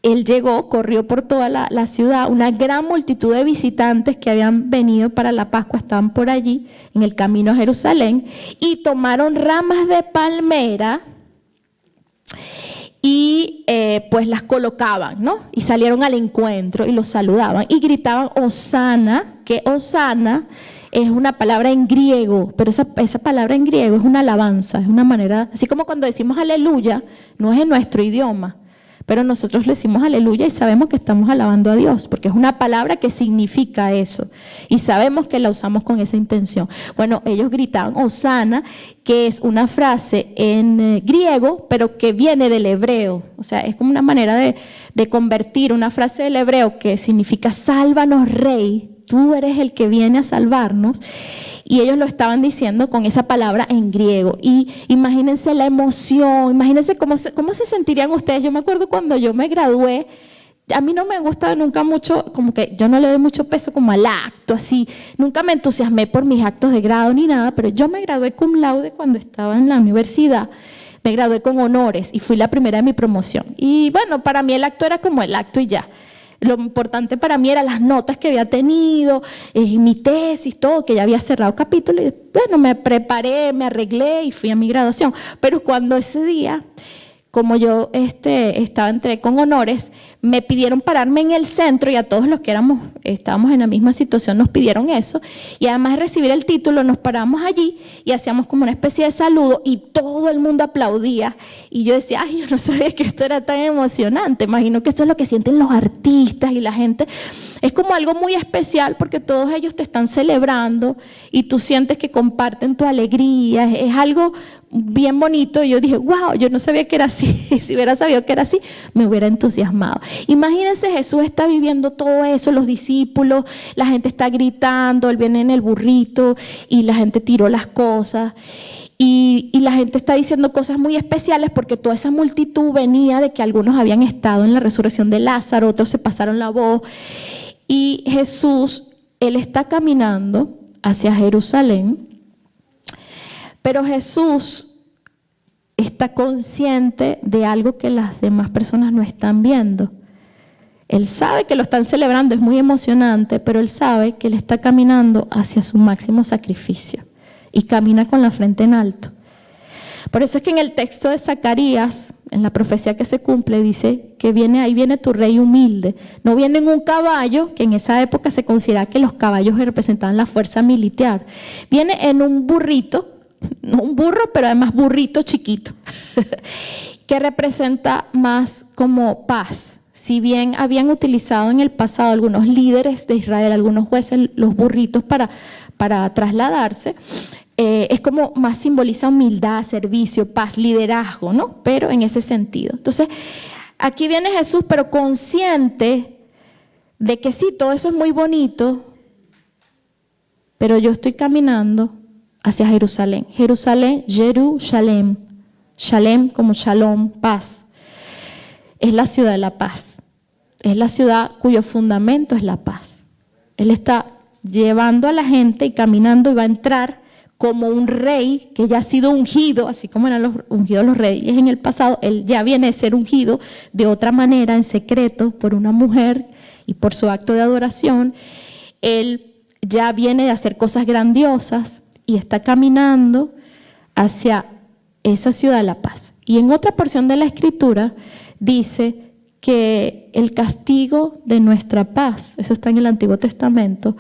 él llegó, corrió por toda la ciudad, una gran multitud de visitantes que habían venido para la Pascua estaban por allí, en el camino a Jerusalén, y tomaron ramas de palmera y pues las colocaban, ¿no? Y salieron al encuentro y los saludaban y gritaban Hosana, que Hosana es una palabra en griego, pero esa palabra en griego es una alabanza, es una manera, así como cuando decimos aleluya, no es en nuestro idioma, pero nosotros le decimos aleluya y sabemos que estamos alabando a Dios, porque es una palabra que significa eso, y sabemos que la usamos con esa intención. Bueno, ellos gritaban Hosana, que es una frase en griego, pero que viene del hebreo, o sea, es como una manera de convertir una frase del hebreo que significa sálvanos Rey, tú eres el que viene a salvarnos, y ellos lo estaban diciendo con esa palabra en griego. Y imagínense la emoción, imagínense cómo se sentirían ustedes. Yo me acuerdo cuando yo me gradué, a mí no me gusta nunca mucho, como que yo no le doy mucho peso como al acto, así, nunca me entusiasmé por mis actos de grado ni nada, pero yo me gradué cum laude cuando estaba en la universidad. Me gradué con honores y fui la primera de mi promoción. Y bueno, para mí el acto era como el acto y ya. Lo importante para mí eran las notas que había tenido, mi tesis, todo, que ya había cerrado capítulo. Y bueno, me preparé, me arreglé y fui a mi graduación. Pero cuando ese día, como yo entré con honores, me pidieron pararme en el centro, y a todos los que estábamos en la misma situación nos pidieron eso, y además de recibir el título nos paramos allí y hacíamos como una especie de saludo y todo el mundo aplaudía, y yo decía, ay, yo no sabía que esto era tan emocionante. Imagino que esto es lo que sienten los artistas y la gente, es como algo muy especial porque todos ellos te están celebrando y tú sientes que comparten tu alegría, es algo bien bonito. Y yo dije, wow, yo no sabía que era así. Si hubiera sabido que era así, me hubiera entusiasmado. Imagínense, Jesús está viviendo todo eso, los discípulos, la gente está gritando, él viene en el burrito y la gente tiró las cosas. Y la gente está diciendo cosas muy especiales porque toda esa multitud venía de que algunos habían estado en la resurrección de Lázaro, otros se pasaron la voz. Y Jesús, él está caminando hacia Jerusalén, pero Jesús está consciente de algo que las demás personas no están viendo. Él sabe que lo están celebrando, es muy emocionante, pero él sabe que él está caminando hacia su máximo sacrificio y camina con la frente en alto. Por eso es que en el texto de Zacarías, en la profecía que se cumple, dice que ahí viene tu rey humilde. No viene en un caballo, que en esa época se consideraba que los caballos representaban la fuerza militar. Viene en un burrito, no un burro, pero además burrito chiquito, que representa más como paz. Si bien habían utilizado en el pasado algunos líderes de Israel, algunos jueces, los burritos para trasladarse, es como más simboliza humildad, servicio, paz, liderazgo, ¿no? Pero en ese sentido. Entonces, aquí viene Jesús, pero consciente de que sí, todo eso es muy bonito, pero yo estoy caminando hacia Jerusalén. Jerusalén, Jerusalén, Shalem como Shalom, paz. Es la ciudad de la paz. Es la ciudad cuyo fundamento es la paz. Él está llevando a la gente y caminando y va a entrar como un rey que ya ha sido ungido, así como eran ungidos los reyes en el pasado. Él ya viene a ser ungido de otra manera, en secreto, por una mujer y por su acto de adoración. Él ya viene de hacer cosas grandiosas y está caminando hacia esa ciudad de la paz. Y en otra porción de la Escritura dice que el castigo de nuestra paz, eso está en el Antiguo Testamento,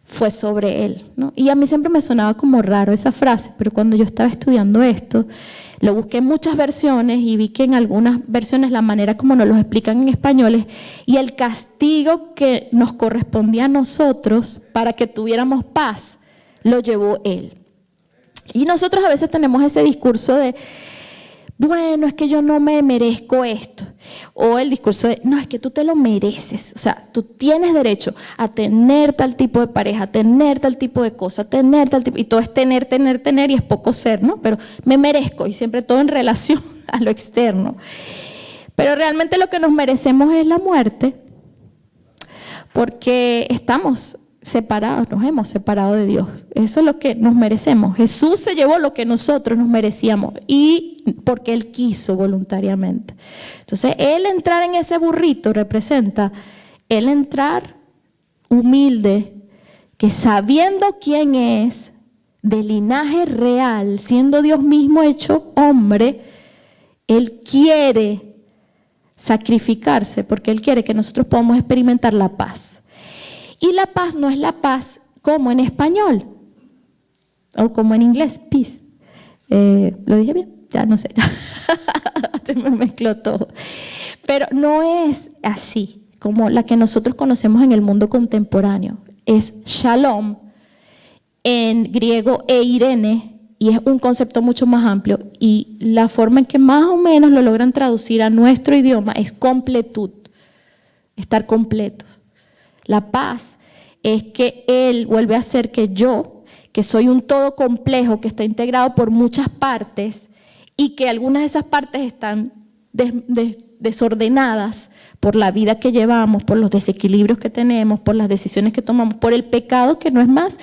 fue sobre él, ¿no? Y a mí siempre me sonaba como raro esa frase, pero cuando yo estaba estudiando esto, lo busqué en muchas versiones y vi que en algunas versiones la manera como nos lo explican en español es, y el castigo que nos correspondía a nosotros para que tuviéramos paz, lo llevó él. Y nosotros a veces tenemos ese discurso de, bueno, es que yo no me merezco esto. O el discurso de, no, es que tú te lo mereces. O sea, tú tienes derecho a tener tal tipo de pareja, a tener tal tipo de cosa, tener tal tipo, y todo es tener, y es poco ser, ¿no? Pero me merezco, y siempre todo en relación a lo externo. Pero realmente lo que nos merecemos es la muerte, porque estamos separados, nos hemos separado de Dios. Eso es lo que nos merecemos. Jesús se llevó lo que nosotros nos merecíamos y porque Él quiso voluntariamente. Entonces, Él entrar en ese burrito representa Él entrar humilde, que sabiendo quién es, de linaje real, siendo Dios mismo hecho hombre, Él quiere sacrificarse porque Él quiere que nosotros podamos experimentar la paz. Y la paz no es la paz como en español o como en inglés, peace. ¿Lo dije bien? Ya no sé, se me mezcló todo. Pero no es así como la que nosotros conocemos en el mundo contemporáneo. Es shalom, en griego eirene, y es un concepto mucho más amplio. Y la forma en que más o menos lo logran traducir a nuestro idioma es completud, estar completos. La paz es que Él vuelve a hacer que yo, que soy un todo complejo, que está integrado por muchas partes y que algunas de esas partes están desordenadas por la vida que llevamos, por los desequilibrios que tenemos, por las decisiones que tomamos, por el pecado que no es más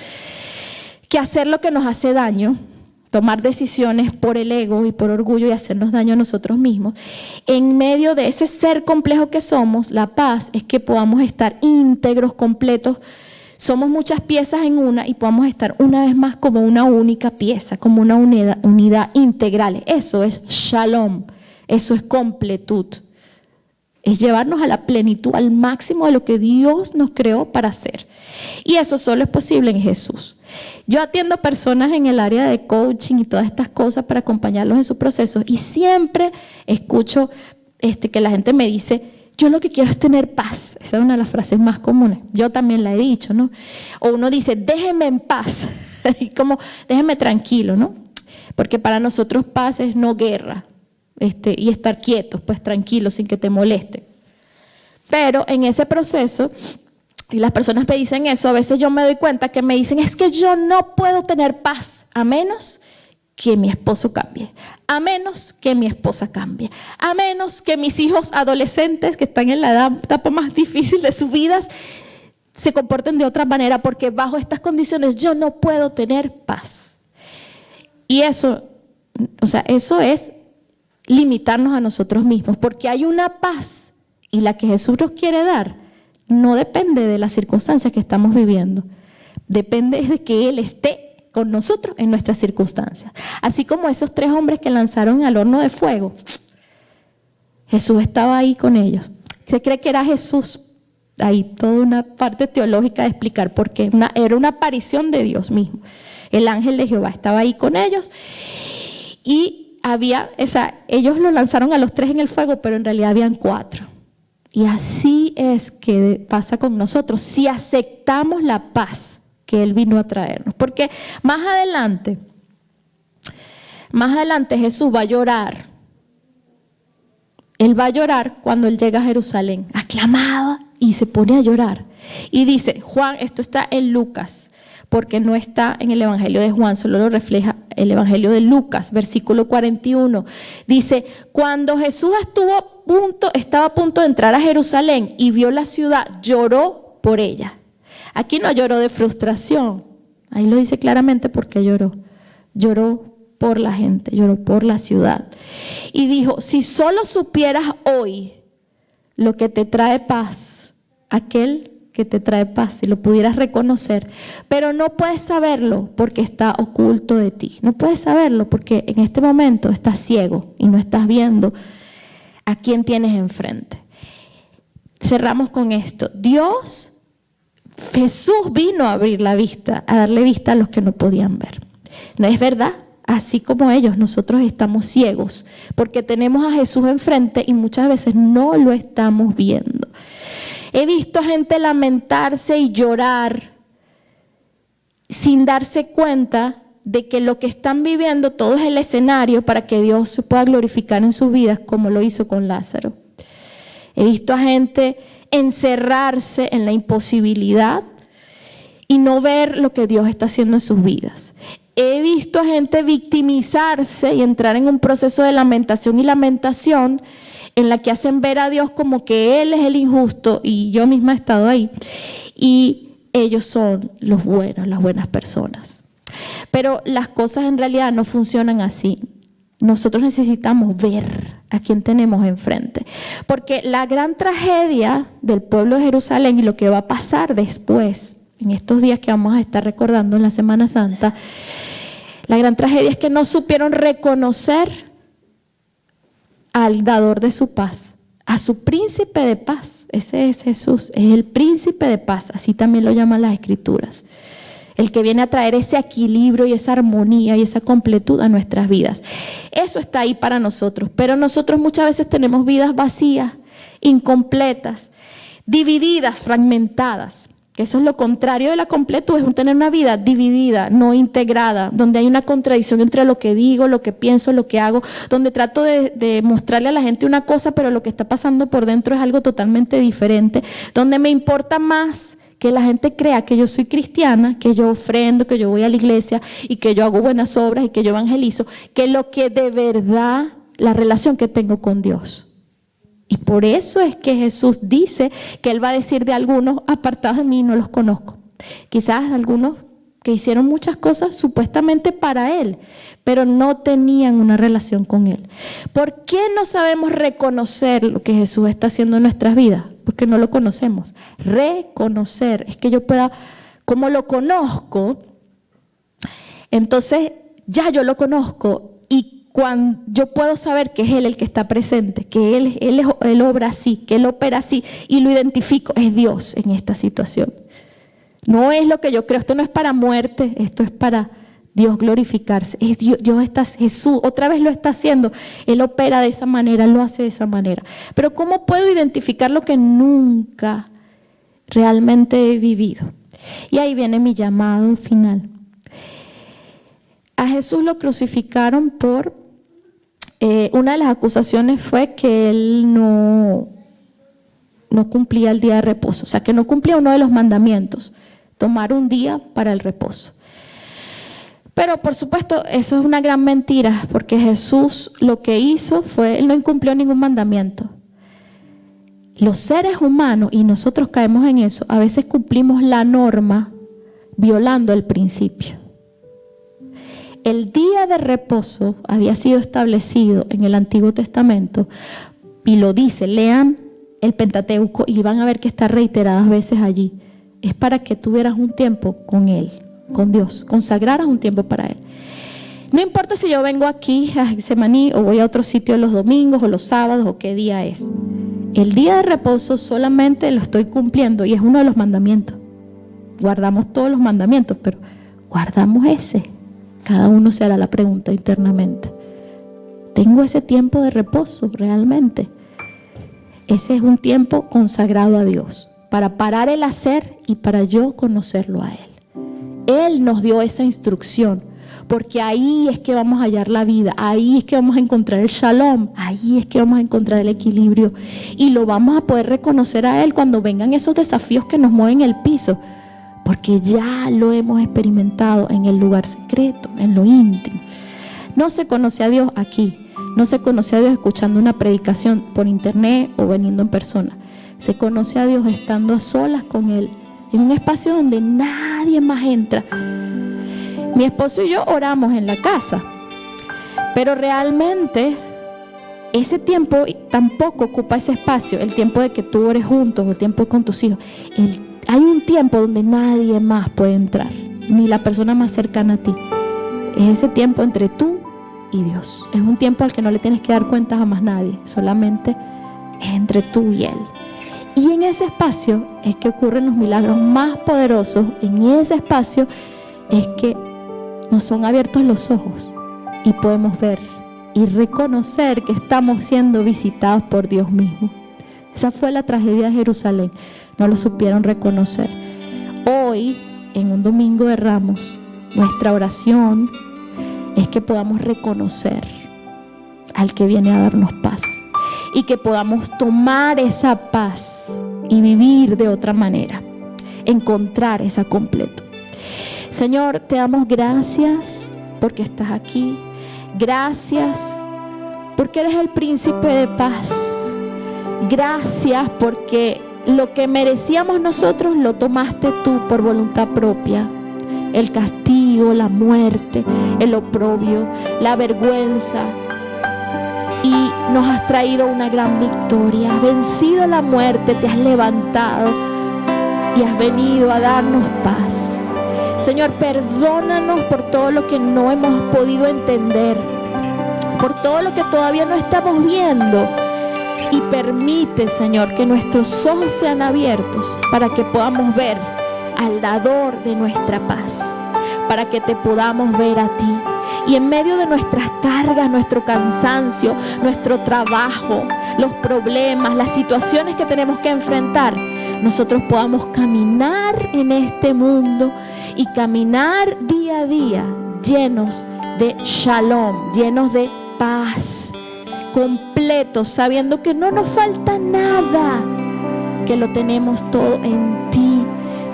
que hacer lo que nos hace daño, tomar decisiones por el ego y por orgullo y hacernos daño a nosotros mismos. En medio de ese ser complejo que somos, la paz es que podamos estar íntegros, completos. Somos muchas piezas en una y podamos estar una vez más como una única pieza, como una unidad integral. Eso es shalom, eso es completud. Es llevarnos a la plenitud, al máximo de lo que Dios nos creó para hacer. Y eso solo es posible en Jesús. Yo atiendo personas en el área de coaching y todas estas cosas para acompañarlos en su proceso y siempre escucho que la gente me dice, yo lo que quiero es tener paz. Esa es una de las frases más comunes. Yo también la he dicho, ¿no? O uno dice, déjeme en paz. Y como, déjeme tranquilo, ¿no? Porque para nosotros paz es no guerra. Y estar quietos, pues tranquilos, sin que te moleste. Pero en ese proceso, y las personas me dicen eso, a veces yo me doy cuenta que me dicen, es que yo no puedo tener paz a menos que mi esposo cambie, a menos que mi esposa cambie, a menos que mis hijos adolescentes que están en la etapa más difícil de sus vidas se comporten de otra manera, porque bajo estas condiciones yo no puedo tener paz. Y eso, eso es limitarnos a nosotros mismos, porque hay una paz y la que Jesús nos quiere dar no depende de las circunstancias que estamos viviendo, depende de que Él esté con nosotros en nuestras circunstancias. Así como esos 3 hombres que lanzaron al horno de fuego, Jesús estaba ahí con ellos. Se cree que era Jesús. Hay toda una parte teológica de explicar por qué. Era una aparición de Dios mismo. El ángel de Jehová estaba ahí con ellos y ellos lo lanzaron a los 3 en el fuego, pero en realidad habían 4. Y así es que pasa con nosotros, si aceptamos la paz que Él vino a traernos. Porque más adelante Jesús va a llorar. Él va a llorar cuando Él llega a Jerusalén, aclamado, y se pone a llorar. Y dice, Juan, esto está en Lucas, porque no está en el Evangelio de Juan, solo lo refleja el Evangelio de Lucas, versículo 41. Dice, cuando Jesús estaba a punto de entrar a Jerusalén y vio la ciudad, lloró por ella. Aquí no lloró de frustración, ahí lo dice claramente porque lloró. Lloró por la gente, lloró por la ciudad. Y dijo, si solo supieras hoy lo que te trae paz, aquel que te trae paz, si lo pudieras reconocer, pero no puedes saberlo porque está oculto de ti. No puedes saberlo porque en este momento estás ciego y no estás viendo a quién tienes enfrente. Cerramos con esto. Dios Jesús vino a abrir la vista, a darle vista a los que no podían ver. ¿No es verdad? Así como ellos, nosotros estamos ciegos porque tenemos a Jesús enfrente y muchas veces no lo estamos viendo. He visto a gente lamentarse y llorar sin darse cuenta de que lo que están viviendo todo es el escenario para que Dios se pueda glorificar en sus vidas, como lo hizo con Lázaro. He visto a gente encerrarse en la imposibilidad y no ver lo que Dios está haciendo en sus vidas. He visto a gente victimizarse y entrar en un proceso de lamentación y lamentación en la que hacen ver a Dios como que Él es el injusto, y yo misma he estado ahí, y ellos son los buenos, las buenas personas. Pero las cosas en realidad no funcionan así. Nosotros necesitamos ver a quién tenemos enfrente, porque la gran tragedia del pueblo de Jerusalén y lo que va a pasar después, en estos días que vamos a estar recordando en la Semana Santa, la gran tragedia es que no supieron reconocer al dador de su paz, a su príncipe de paz. Ese es Jesús, es el príncipe de paz, así también lo llaman las Escrituras. El que viene a traer ese equilibrio y esa armonía y esa completud a nuestras vidas. Eso está ahí para nosotros, pero nosotros muchas veces tenemos vidas vacías, incompletas, divididas, fragmentadas. Que eso es lo contrario de la completud, es tener una vida dividida, no integrada, donde hay una contradicción entre lo que digo, lo que pienso, lo que hago, donde trato de mostrarle a la gente una cosa, pero lo que está pasando por dentro es algo totalmente diferente, donde me importa más que la gente crea que yo soy cristiana, que yo ofrendo, que yo voy a la iglesia y que yo hago buenas obras y que yo evangelizo, que lo que de verdad, la relación que tengo con Dios. Y por eso es que Jesús dice que Él va a decir de algunos: apartados de mí, no los conozco. Quizás algunos que hicieron muchas cosas supuestamente para Él, pero no tenían una relación con Él. ¿Por qué no sabemos reconocer lo que Jesús está haciendo en nuestras vidas? Porque no lo conocemos. Reconocer es que yo pueda, como lo conozco, entonces ya yo lo conozco, y cuando yo puedo saber que es Él el que está presente, que Él obra así, que Él opera así, y lo identifico, es Dios en esta situación. No es lo que yo creo, esto no es para muerte, esto es para Dios glorificarse. Es Dios está, Jesús otra vez lo está haciendo, Él opera de esa manera, lo hace de esa manera. Pero ¿cómo puedo identificar lo que nunca realmente he vivido? Y ahí viene mi llamado final. A Jesús lo crucificaron por... una de las acusaciones fue que Él no cumplía el día de reposo, o sea, que no cumplía uno de los mandamientos, tomar un día para el reposo. Pero por supuesto eso es una gran mentira, porque Jesús lo que hizo fue, Él no incumplió ningún mandamiento. Los seres humanos, y nosotros caemos en eso, a veces cumplimos la norma violando el principio. El día de reposo había sido establecido en el Antiguo Testamento, y lo dice, lean el Pentateuco y van a ver que está reiteradas veces allí. Es para que tuvieras un tiempo con Él, con Dios, consagraras un tiempo para Él. No importa si yo vengo aquí a Getsemaní o voy a otro sitio los domingos o los sábados o qué día es. El día de reposo solamente lo estoy cumpliendo, y es uno de los mandamientos. Guardamos todos los mandamientos, pero guardamos ese. Cada uno se hará la pregunta internamente: ¿tengo ese tiempo de reposo realmente? Ese es un tiempo consagrado a Dios, para parar el hacer y para yo conocerlo a Él. Él nos dio esa instrucción, porque ahí es que vamos a hallar la vida, ahí es que vamos a encontrar el shalom, ahí es que vamos a encontrar el equilibrio, y lo vamos a poder reconocer a Él cuando vengan esos desafíos que nos mueven el piso, porque ya lo hemos experimentado en el lugar secreto, en lo íntimo. No se conoce a Dios aquí, no se conoce a Dios escuchando una predicación por internet o veniendo en persona. Se conoce a Dios estando a solas con Él, en un espacio donde nadie más entra. Mi esposo y yo oramos en la casa, pero realmente ese tiempo tampoco ocupa ese espacio, el tiempo de que tú ores juntos, el tiempo con tus hijos. Hay un tiempo donde nadie más puede entrar, ni la persona más cercana a ti. Es ese tiempo entre tú y Dios. Es un tiempo al que no le tienes que dar cuentas a más nadie, solamente es entre tú y Él. Y en ese espacio es que ocurren los milagros más poderosos. En ese espacio es que nos son abiertos los ojos y podemos ver y reconocer que estamos siendo visitados por Dios mismo. Esa fue la tragedia de Jerusalén. No lo supieron reconocer. Hoy, en un domingo de Ramos, nuestra oración es que podamos reconocer al que viene a darnos paz y que podamos tomar esa paz y vivir de otra manera, encontrar esa completo. Señor, te damos gracias porque estás aquí. Gracias porque eres el príncipe de paz. Gracias porque lo que merecíamos nosotros lo tomaste tú por voluntad propia. El castigo, la muerte, el oprobio, la vergüenza. Y nos has traído una gran victoria. Has vencido la muerte, te has levantado y has venido a darnos paz. Señor, perdónanos por todo lo que no hemos podido entender, por todo lo que todavía no estamos viendo. Y permite, Señor, que nuestros ojos sean abiertos para que podamos ver al dador de nuestra paz, para que te podamos ver a ti. Y en medio de nuestras cargas, nuestro cansancio, nuestro trabajo, los problemas, las situaciones que tenemos que enfrentar, nosotros podamos caminar en este mundo y caminar día a día llenos de shalom, llenos de paz, completos, sabiendo que no nos falta nada, que lo tenemos todo en ti,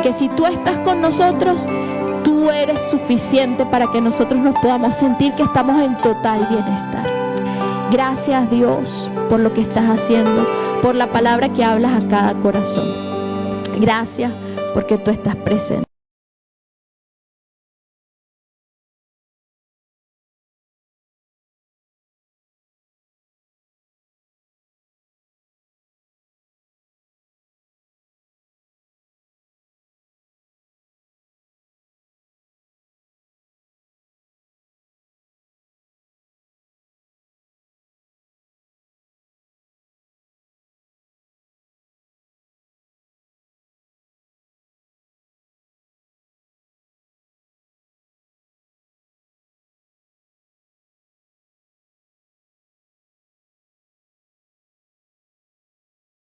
que si tú estás con nosotros, tú eres suficiente para que nosotros nos podamos sentir que estamos en total bienestar. Gracias, Dios, por lo que estás haciendo, por la palabra que hablas a cada corazón. Gracias porque tú estás presente.